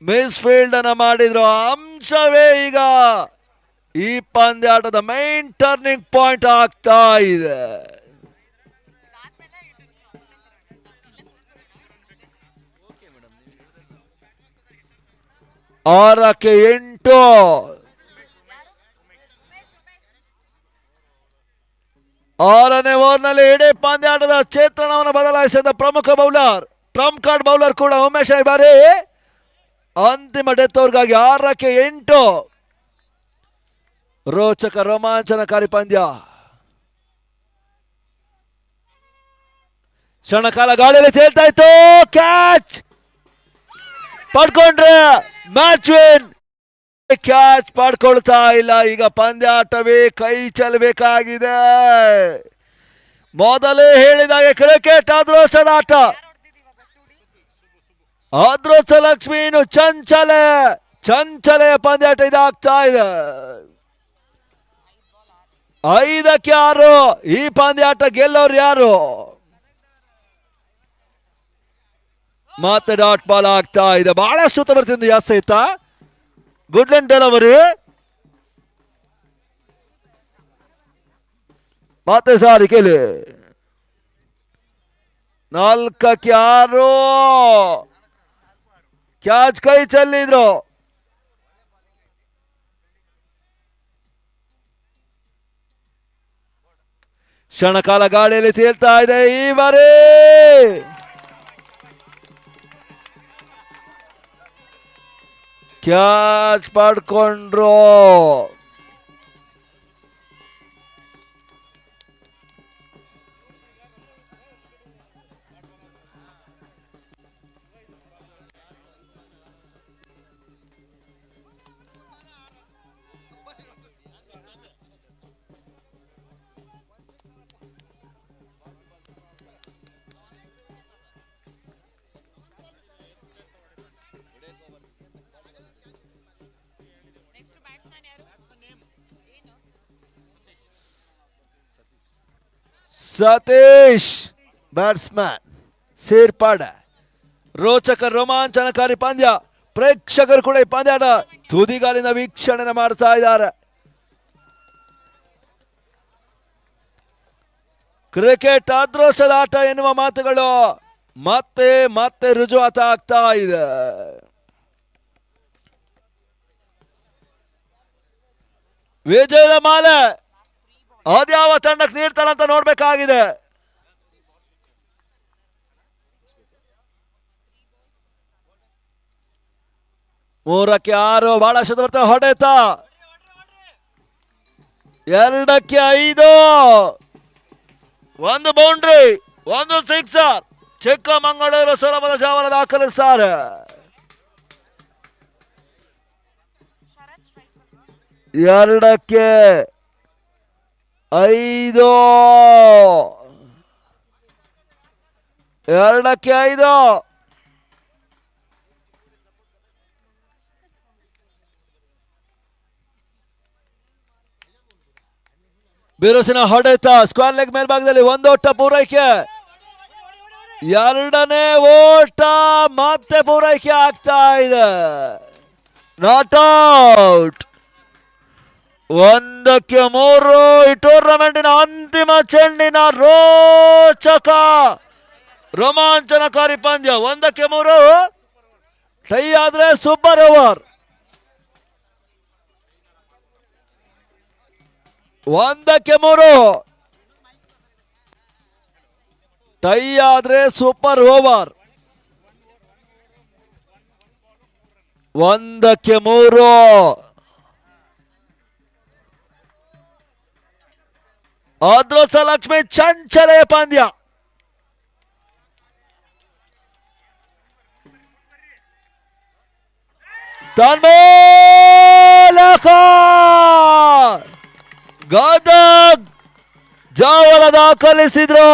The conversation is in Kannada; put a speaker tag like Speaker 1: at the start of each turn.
Speaker 1: ಮಿಸ್ ಫೀಲ್ಡ್ ಅನ್ನ ಮಾಡಿದ್ರು. ಅಂಶವೇ ಈಗ ಈ ಪಂದ್ಯಾಟದ ಮೈನ್ ಟರ್ನಿಂಗ್ ಪಾಯಿಂಟ್ ಆಗ್ತಾ ಇದೆ. 6-8. 6ನೇ ಓವರ್ನಲ್ಲಿ ಇಡೀ ಪಂದ್ಯಾಟದ ಚಿತ್ರಣವನ್ನು ಬದಲಾಯಿಸಿದ ಪ್ರಮುಖ ಬೌಲರ್, ಟ್ರಂಪ್ ಕಾರ್ಡ್ ಬೌಲರ್ ಕೂಡ ಉಮೇಶ್ ಈ ಬಾರಿ ಅಂತಿಮ ಡೆತ್ ಓವರ್ಗಾಗಿ 6-8. ರೋಚಕ ರೋಮಾಂಚನಕಾರಿ ಪಂದ್ಯ. ಕ್ಷಣಕಾಲ ಗಾಳಿಯಲ್ಲಿ ತೇಲ್ತಾ ಇತ್ತು. ಕ್ಯಾಚ್ ಪಡ್ಕೊಂಡ್ರೆ ಮ್ಯಾಚ್ ವಿನ್. ಕ್ಯಾಚ್ ಪಡ್ಕೊಳ್ತಾ ಇಲ್ಲ. ಈಗ ಪಂದ್ಯಾಟವೇ ಕೈ ಚೆಲ್ಲಬೇಕಾಗಿದೆ. ಮೊದಲೇ ಹೇಳಿದಾಗೆ ಕ್ರಿಕೆಟ್ ಅದೃಷ್ಟದ ಆಟ. ಅದೃಷ್ಟ ಲಕ್ಷ್ಮಿ ಇನ್ನು ಚಂಚಲೆ ಪಂದ್ಯಾಟ ಇದಾಗ್ತಾ ಇದೆ. 5-6 ಈ ಪಂದ್ಯಾಟ ಗೆಲ್ಲೋರು ಯಾರು? ಮತ್ತೆ ಡಾಟ್ ಬಾಲ್ ಆಗ್ತಾ ಇದೆ. ಬಹಳಷ್ಟು ಉತ್ತ ಬರ್ತಿದ್ದು ಯಾಸ್ ಸಹಿತ ಗುಡ್ಲೆಂಡ್ ಡೆಲವರಿ. ಮತ್ತೆ ಸಾರಿ ಕೇಳಿ 4-6 ಕ್ಯಾಚ್ ಕೈ ಚೆಲ್ಲಿದ್ರು. ಕ್ಷಣಕಾಲ ಗಾಳಿಯಲ್ಲಿ ತೇಲ್ತಾ ಇದೆ ಈ ಬಾರಿ. ಕ್ಯಾಚ್ ಪಡ್ಕೊಂಡ್ರು. ಸತೀಶ್ ಬ್ಯಾಟ್ಸ್ಮನ್ ಸೇರ್ಪಾಡ. ರೋಚಕ ರೋಮಾಂಚನಕಾರಿ ಪಂದ್ಯ. ಪ್ರೇಕ್ಷಕರು ಕೂಡ ಈ ಪಂದ್ಯಾಟ ತುದಿಗಾಲಿನ ವೀಕ್ಷಣೆ ಮಾಡ್ತಾ ಇದ್ದಾರೆ. ಕ್ರಿಕೆಟ್ ಅದೃಷ್ಟದ ಆಟ ಎನ್ನುವ ಮಾತುಗಳು ಮತ್ತೆ ಮತ್ತೆ ರುಜುವಾತ ಆಗ್ತಾ ಇದೆ. ವಿಜಯದ ಮಾಲೆ ಅದ್ಯಾವ ತಂಡಕ್ಕೆ ನೀಡ್ತಾರಂತ ನೋಡ್ಬೇಕಾಗಿದೆ. ಮೂರಕ್ಕೆ 6 ಬಹಳಷ್ಟು ಬರ್ತಾರೆ. ಹೊಡೆತ 2-5 ಒಂದು ಬೌಂಡ್ರಿ, ಒಂದು ಸಿಕ್ಸರ್. ಚಿಕ್ಕಮಗಳೂರು ಸುಲಭದ ಜಾವನ ದಾಖಲಿಸ್ತಾರೆ. 2-5 2-5 ಬಿರುಸಿನ ಹೊಡೆತ. ಸ್ಕ್ವೇರ್ ಲೆಗ್ ಮೇಲ್ಭಾಗದಲ್ಲಿ ಒಂದು ಓಟ ಪೂರೈಕೆ. 2ನೇ ಓಟ ಮತ್ತೆ ಪೂರೈಕೆ ಆಗ್ತಾ ಇದೆ. Not out. 1-3 ಈ ಟೂರ್ನಮೆಂಟಿನ ಅಂತಿಮ ಚೆಂಡಿನ ರೋಚಕ ರೋಮಾಂಚನಕಾರಿ ಪಂದ್ಯ. 1-3 ಟೈ ಆದ್ರೆ ಸೂಪರ್ ಓವರ್. 1-3 ಟೈ ಆದ್ರೆ ಸೂಪರ್ ಓವರ್. 1-3 ಅದೃಷ್ಟ ಲಕ್ಷ್ಮಿ ಚಂಚಲೆ ಪಂದ್ಯ. ತನ್ಮೂಲಕ ಗದಗ್ ಜಾವರ ದಾಖಲಿಸಿದ್ರು.